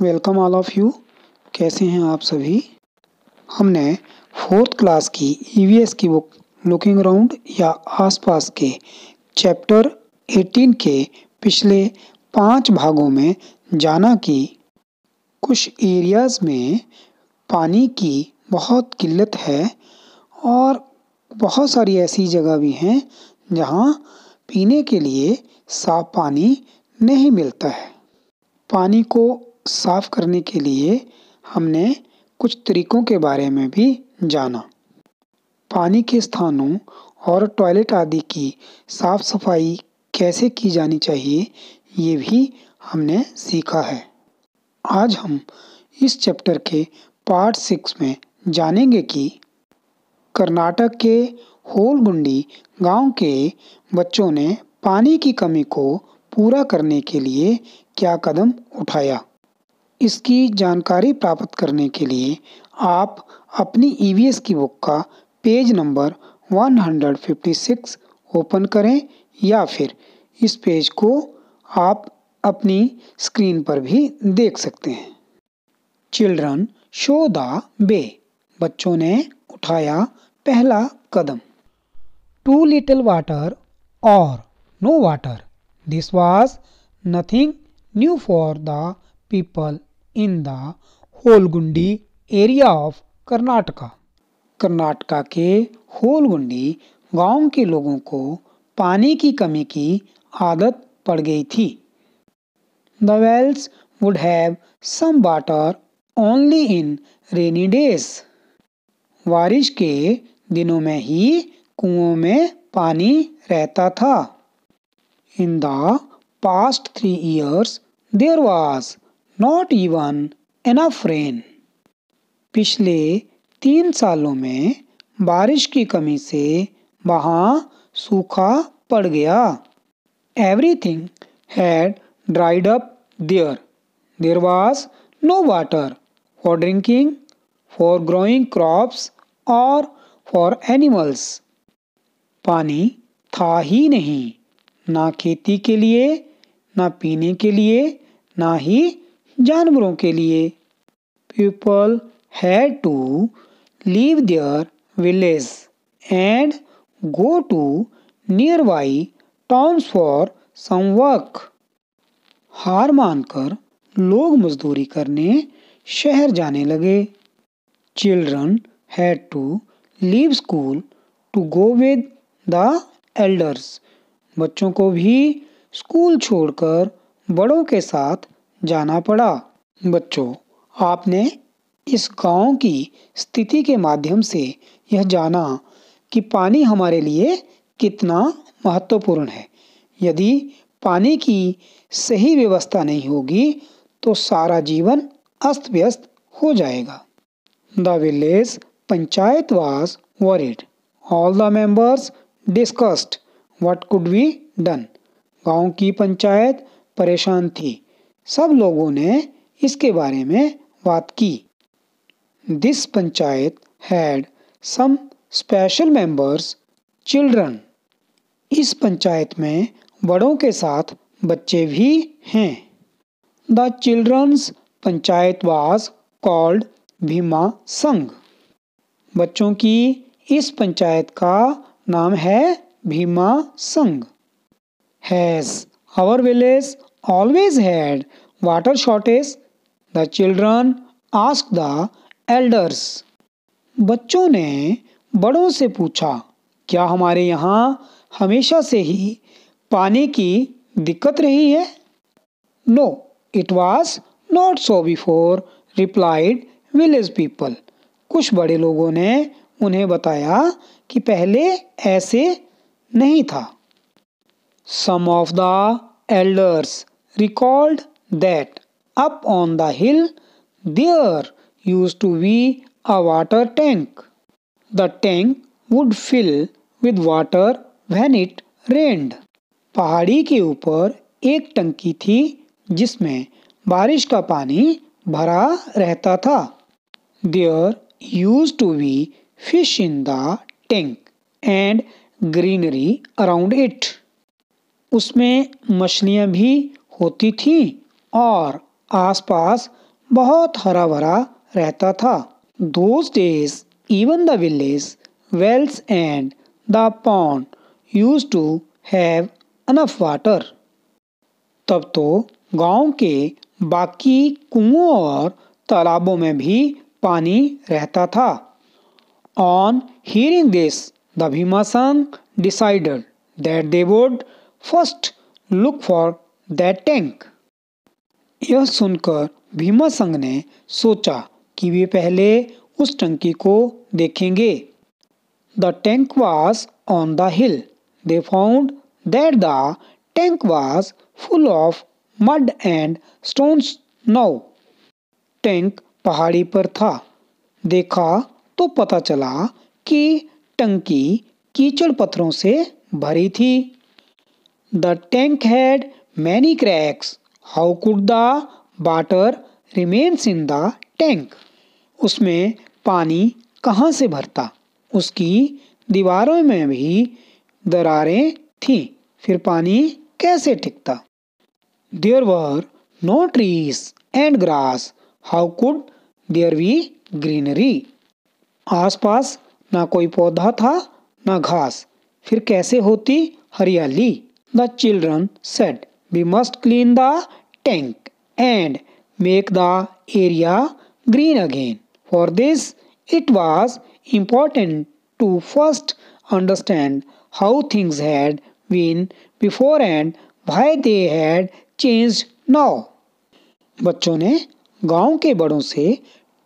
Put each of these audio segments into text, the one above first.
Welcome all of you. कैसे हैं आप सभी। हमने 4th क्लास की ईवीएस की बुक लुकिंग अराउंड या आसपास के चैप्टर 18 के पिछले 5 भागों में जाना कि कुछ एरियाज़ में पानी की बहुत किल्लत है और बहुत सारी ऐसी जगह भी हैं जहाँ पीने के लिए साफ़ पानी नहीं मिलता है। पानी को साफ़ करने के लिए हमने कुछ तरीकों के बारे में भी जाना। पानी के स्थानों और टॉयलेट आदि की साफ़ सफाई कैसे की जानी चाहिए ये भी हमने सीखा है। आज हम इस चैप्टर के पार्ट 6 में जानेंगे कि कर्नाटक के होलगुंडी गांव के बच्चों ने पानी की कमी को पूरा करने के लिए क्या कदम उठाया। इसकी जानकारी प्राप्त करने के लिए आप अपनी ईवीएस की बुक का पेज नंबर 156 ओपन करें या फिर इस पेज को आप अपनी स्क्रीन पर भी देख सकते हैं। Children show the way. बच्चों ने उठाया पहला कदम। टू लिटिल वाटर और no water. This was nothing new for the people in the Holgundi area of Karnataka. Karnataka के होलगुंडी गांव के लोगों को पानी की कमी की आदत पड़ गई थी। The wells would have some water only in rainy days. बारिश के दिनों में ही कुओं में पानी रहता था। In the past 3 years, there was not even enough rain. पिछले 3 सालों में बारिश की कमी से वहाँ सूखा पड़ गया। Everything had dried up there. There was no water for drinking, for growing crops or for animals. पानी था ही नहीं, ना खेती के लिए, ना पीने के लिए, ना ही जानवरों के लिए। People had to leave their village and go to nearby towns for some work. हार मानकर लोग मजदूरी करने शहर जाने लगे। Children had to leave school to go with the elders. बच्चों को भी स्कूल छोड़कर बड़ों के साथ जाना पड़ा। बच्चों, आपने इस गांव की स्थिति के माध्यम से यह जाना कि पानी हमारे लिए कितना महत्वपूर्ण है। यदि पानी की सही व्यवस्था नहीं होगी तो सारा जीवन अस्त व्यस्त हो जाएगा। The village panchayat was worried. All the members discussed what could be done. गांव की पंचायत परेशान थी। सब लोगों ने इसके बारे में बात की। This panchayat had some special members, children. इस पंचायत में बड़ों के साथ बच्चे भी हैं। The children's panchayat was called Bhima संघ। बच्चों की इस पंचायत का नाम है भीमा संघ। Has our village always had water shortage? The children asked the elders. बच्चों ने बड़ों से पूछा, क्या हमारे यहाँ हमेशा से ही पानी की दिक्कत रही है? No, it was not so before, replied village people. कुछ बड़े लोगों ने उन्हें बताया कि पहले ऐसे नहीं था। Some of the elders recalled that up on the hill there used to be a water tank. The tank would fill with water when it rained. पहाड़ी के ऊपर एक टंकी थी जिसमें बारिश का पानी भरा रहता था। There used to be fish in the tank and greenery around it. उसमें मछलियाँ भी होती थीं और आसपास बहुत हरा भरा रहता था। Those days, even the village wells and the pond used to have enough water. तब तो गांव के बाकी कुओं और तालाबों में भी पानी रहता था। On hearing this, the Bhimasang decided that they would first look for that tank. यह सुनकर भीमासंघ ने सोचा कि वे पहले उस टंकी को देखेंगे। The tank was on the hill. They found that the tank was full of mud and stones now. Tank पहाड़ी पर था। देखा तो पता चला कि टंकी कीचड़ पत्थरों से भरी थी। The tank had many cracks. How could the water remains in the tank? उसमें पानी कहाँ से भरता? उसकी दीवारों में भी दरारें थीं, फिर पानी कैसे टिकता? There were no trees and grass. How could there be greenery? आसपास ना कोई पौधा था ना घास, फिर कैसे होती हरियाली? The children said, "We must clean the tank and make the area green again." For this, it was important to first understand how things had been before and why they had changed now. बच्चों ने गांव के बड़ों से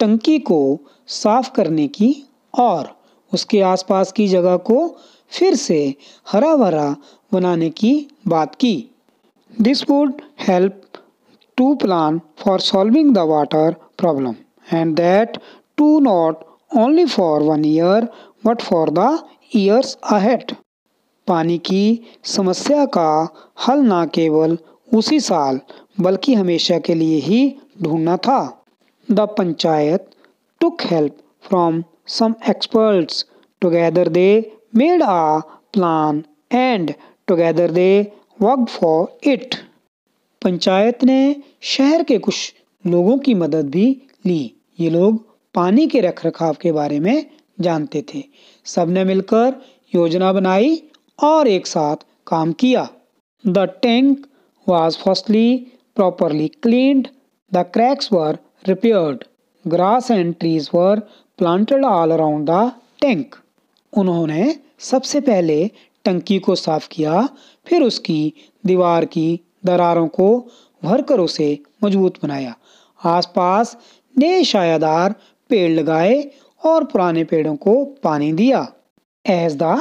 टंकी को साफ करने की और उसके आसपास की जगह को फिर से हरा भरा बनाने की बात की। This would help to plan for solving the water problem, and that too not only for 1 year but for the years ahead. पानी की समस्या का हल न केवल उसी साल बल्कि हमेशा के लिए ही ढूंढना था। The panchayat took help from some experts. Together they made a plan and together they worked for it. Panchayat ने शहर के कुछ लोगों की मदद भी ली। ये लोग पानी के रखरखाव के बारे में जानते थे। सबने मिलकर योजना बनाई और एक साथ काम किया। The tank was firstly properly cleaned. The cracks were repaired. Grass and trees were planted all around the tank. उन्होंने सबसे पहले टंकी को साफ किया, फिर उसकी दीवार की दरारों को भरकर उसे मजबूत बनाया। आसपास नए छायादार पेड़ लगाए और पुराने पेड़ों को पानी दिया। As the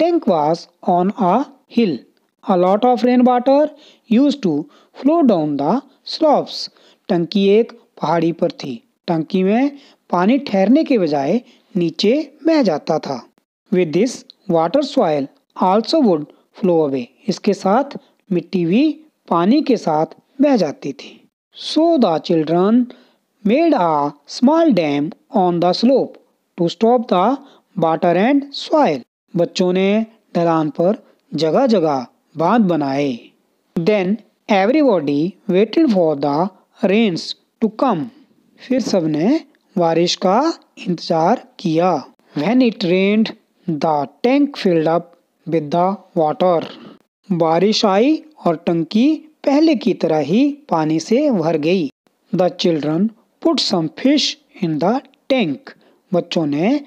tank was on a hill, a lot of rainwater used to flow down the slopes. टंकी एक पहाड़ी पर थी। टंकी में पानी ठहरने के बजाय नीचे बह जाता था। With this, water soil also would flow away. इसके साथ मिट्टी भी पानी के साथ बह जाती थी। So the children made a small dam on the slope to stop the water and soil. बच्चों ने ढलान पर जगह जगह बांध बनाए। Then everybody waited for the rains to come. फिर सबने बारिश का इंतजार किया। When it rained, the tank filled up with the water. बारिश आई और टंकी पहले की तरह ही पानी से भर गई। The children put some fish in the tank. बच्चों ने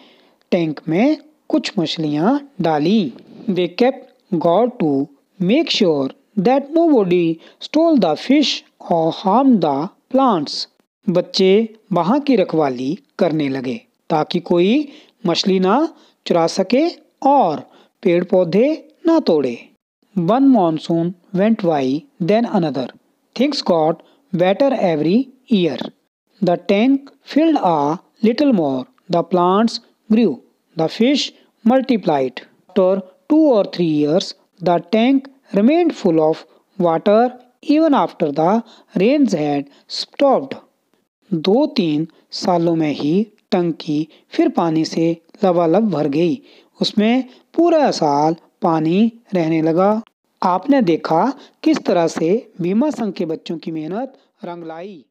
टैंक में कुछ मछलियां डाली। They kept guard to make sure that nobody stole the fish or harmed the plants. बच्चे वहां की रखवाली करने लगे ताकि कोई मछली ना चुरा सके और पेड़ पौधे ना तोड़े। One monsoon went by, then another. Things got better every year. The tank filled a little more. The plants grew. The fish multiplied. After 2 or 3 years, the tank remained full of water even after the rains had stopped. 2-3 सालों में ही टंकी फिर पानी से लबालब भर गई। उसमें पूरा साल पानी रहने लगा। आपने देखा किस तरह से भीमासंघ के बच्चों की मेहनत रंग लाई।